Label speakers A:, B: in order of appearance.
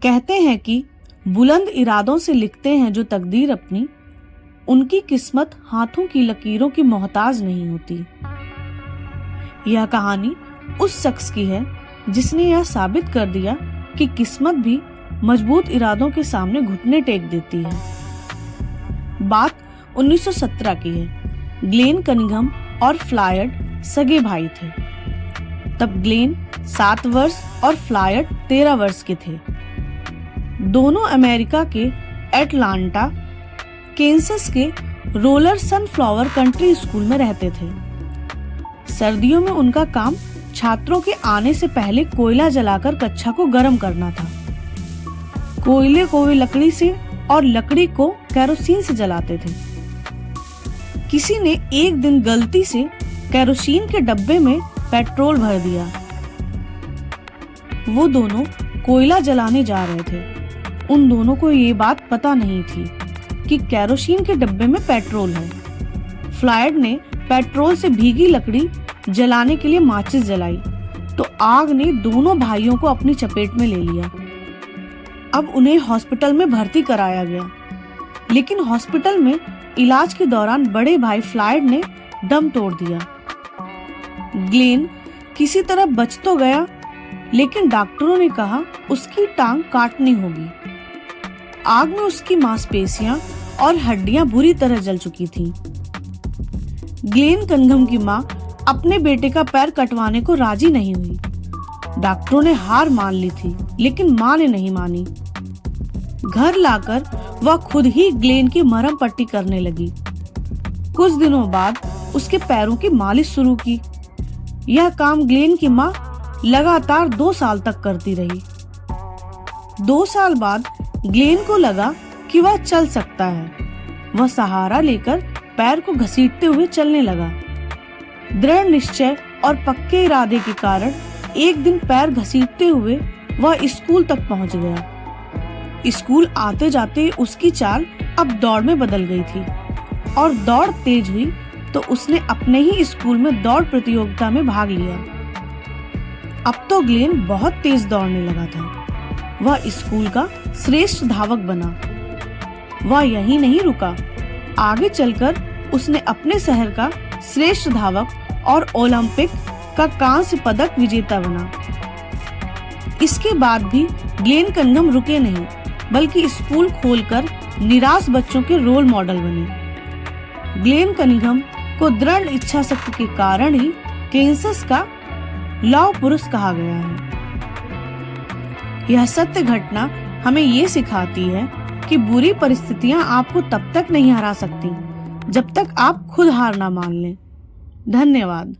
A: कहते हैं कि बुलंद इरादों से लिखते हैं जो तकदीर अपनी, उनकी किस्मत हाथों की लकीरों की मोहताज नहीं होती। यह कहानी उस शख्स की है जिसने यह साबित कर दिया कि किस्मत भी मजबूत इरादों के सामने घुटने टेक देती है। बात 1917 की है। ग्लेन कनिंघम और फ्लायड सगे भाई थे। तब ग्लेन 7 वर्ष और फ्लायड 13 वर्ष के थे। दोनों अमेरिका के एटलांटा, केंसस के रोलर सनफ्लावर कंट्री स्कूल में रहते थे। सर्दियों में उनका काम छात्रों के आने से पहले कोयला जलाकर कक्षा को गर्म करना था। कोयले को वे लकड़ी से और लकड़ी को केरोसिन से जलाते थे। किसी ने एक दिन गलती से केरोसिन के डब्बे में पेट्रोल भर दिया। वो दोनों कोयला जलाने जा रहे थे। उन दोनों को ये बात पता नहीं थी कि केरोसिन के डब्बे में पेट्रोल है। फ्लायड ने पेट्रोल से भीगी लकड़ी जलाने के लिए माचिस जलाई तो आग ने दोनों भाइयों को अपनी चपेट में ले लिया। अब उन्हें हॉस्पिटल में भर्ती कराया गया, लेकिन हॉस्पिटल में इलाज के दौरान बड़े भाई फ्लायड ने दम तोड़ दिया। ग्लेन किसी तरह बच तो गया, लेकिन डॉक्टरों ने कहा उसकी टांग काटनी होगी। आग में उसकी मांसपेशियां और हड्डियां बुरी तरह जल चुकी थीं। ग्लेन कनिंघम की मां अपने बेटे का पैर कटवाने को राजी नहीं हुई। डॉक्टरों ने हार मान ली थी, लेकिन मां ने नहीं मानी। घर लाकर वह खुद ही ग्लेन की मरहम पट्टी करने लगी। कुछ दिनों बाद उसके पैरों की मालिश शुरू की। यह काम ग्लेन की मां लगातार 2 साल तक करती रही। 2 साल बाद ग्लेन को लगा कि वह चल सकता है। वह सहारा लेकर पैर को घसीटते हुए चलने लगा। दृढ़ निश्चय और पक्के इरादे के कारण एक दिन पैर घसीटते हुए वह स्कूल तक पहुंच गया। स्कूल आते जाते उसकी चाल अब दौड़ में बदल गई थी और दौड़ तेज हुई तो उसने अपने ही स्कूल में दौड़ प्रतियोगिता में भाग लिया। अब तो ग्लेन बहुत तेज दौड़ने लगा था। वह स्कूल का श्रेष्ठ धावक बना। वह यहीं नहीं रुका, आगे चलकर उसने अपने शहर का श्रेष्ठ धावक और ओलंपिक का कांस्य पदक विजेता बना। इसके बाद भी ग्लेन कनिंघम रुके नहीं, बल्कि स्कूल खोलकर निराश बच्चों के रोल मॉडल बने। ग्लेन कनिंघम को दृढ़ इच्छा शक्ति के कारण ही केंसस का लौह पुरुष कहा गया है। यह सत्य घटना हमें ये सिखाती है कि बुरी परिस्थितियां आपको तब तक नहीं हरा सकती जब तक आप खुद हार ना मान लें। धन्यवाद।